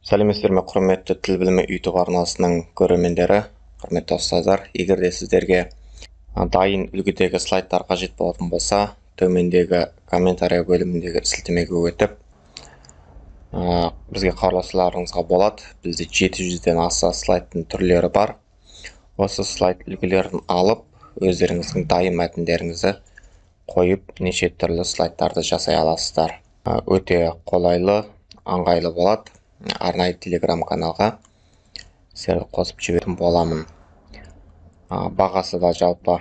Сәлеметсіздер ме, құрметті тіл білімі YouTube арнасының көрермендері, құрметті ұстаздар. Егер де сіздерге дайын үлгідегі слайдтар қажет болатын болса, төмендегі комментария бөліміндегі сілтемеге өтіп, бізге хабарласуларыңызға болады. Бізде 700-ден аса слайдтың түрлері бар. Осы слайд үлгілерін алып, өздеріңіздің дайын мәтіндеріңізді қойып, неше түрлі слайдтарды жасай аласыздар. Өте қолайлы, аңғайлы болады. Арнайы телеграм каналға сіздерді қосып жіберетін боламын. Бағасы да жалпы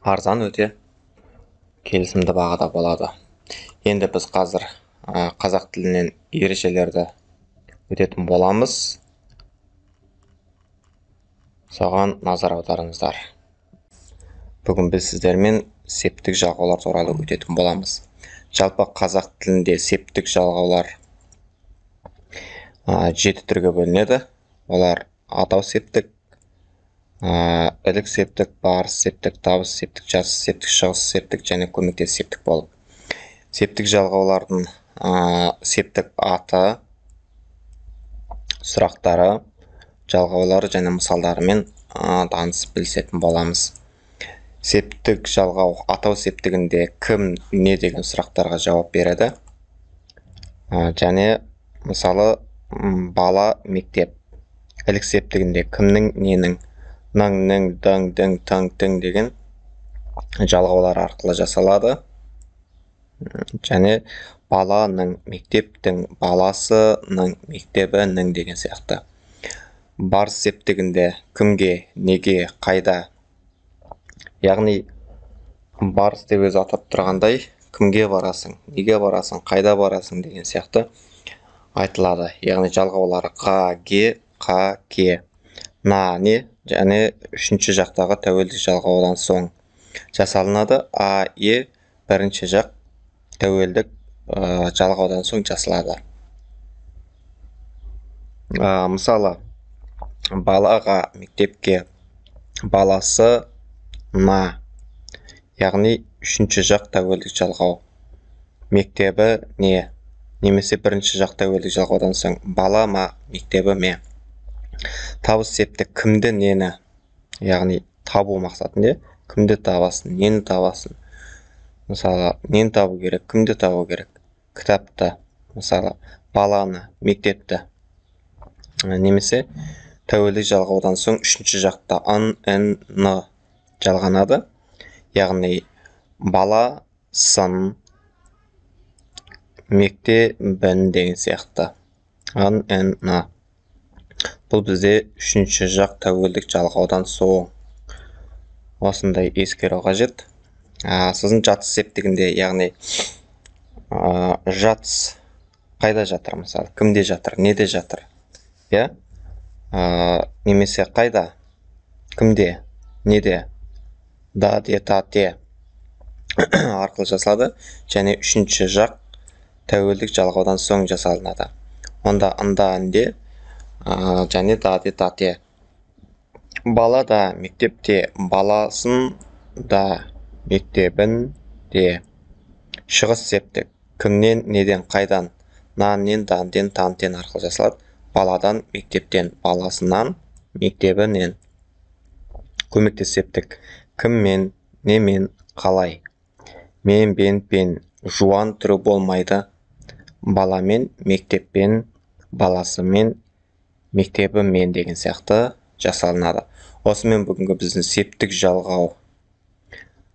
арзан, өте келісімді бағада болады. Енді біз қазір қазақ тілінен ережелерді өтетін боламыз. Соған назар аударыңыздар. Бүгін біз сіздермен септік жалғаулар туралы өтетін боламыз. Жалпы қазақ тілінде септік жалғаулар 7 түрге бөлінеді. Олар атау септік, ілік септік, барыс септік, табыс септік, жас септік, шығыс септік және көмектес септік болып. Септік жалғаулардың септік аты, сұрақтары, жалғаулары және мысалдарымен танысып білісетін боламыз. Септік жалғау атау септігінде кім, не деген сұрақтарға жауап береді. Және мысалы бала, мектеп. Ілік септігінде кімнің, ненің, ның, ның, дің, дің, тың, тің деген жалғаулар арқылы жасалады. Және баланың, мектептің, баласының, мектебінің деген сияқты. Барыс септігінде кімге, неге, қайда. Яғни барыс деп өзі атап тұрғандай, кімге барасың, неге барасың, қайда барасың деген сияқты айтылады. Яғни жалғаулары ға, ге, қа, ке, на, не және үшінші жақтағы тәуелдік жалғаудан соң жасалынады. А, е бірінші жақ тәуелдік жалғаудан соң жасалады. Мысалы, балаға, мектепке, баласы, на. Яғни үшінші жақ тәуелдік жалғау. Мектебі, не. Немесе бірінші жақ тәуелдік жалғаудан соң бала ма, мектебі ме. Табыс септік кімді, нені. Яғни табу мақсатында кімді табасын, нені табасын. Мысалы, нені табу керек, кімді табу керек. Кітапты, мысалы, баланы, мектепті. Немесе тәуелдік жалғаудан соң үшінші жақта ын, ін, ны жалғанады. Яғни бала, сын, мектебін деген сияқты. Ын, ін, ны. Бұл бізде үшінші жақ тәуелдік жалғаудан соң. Осындай ескеру қажет. Сіздің жатыс септігінде, яғни жатыс қайда жатыр, мысалы, кімде жатыр, неде жатыр. Немесе қайда, кімде, неде, да, де, та, те арқылы жасалады. Және үшінші жақ тәуелдік жалғаудан соң жасалынады. Онда ында, інде және да, де, та, те. Бала да мектепте, баласын да мектебін де. Шығыс септік кімнен, неден, қайдан. Нан, нен, дан, ден, тан, тен арқылы жасалады. Баладан, мектептен, баласынан, мектебінен. Көмектес септік кіммен, немен, қалай. Мен, бен, пен, жуан түрі болмайды. Баламен, мектеппен, баласымен, мектебімен деген сияқты жасалынады. Осымен бүгінгі біздің септік жалғау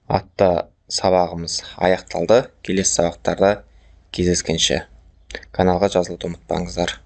атты сабағымыз аяқталды. Келесі сабақтарда кездескенше каналға жазылуды ұмытпаңыздар.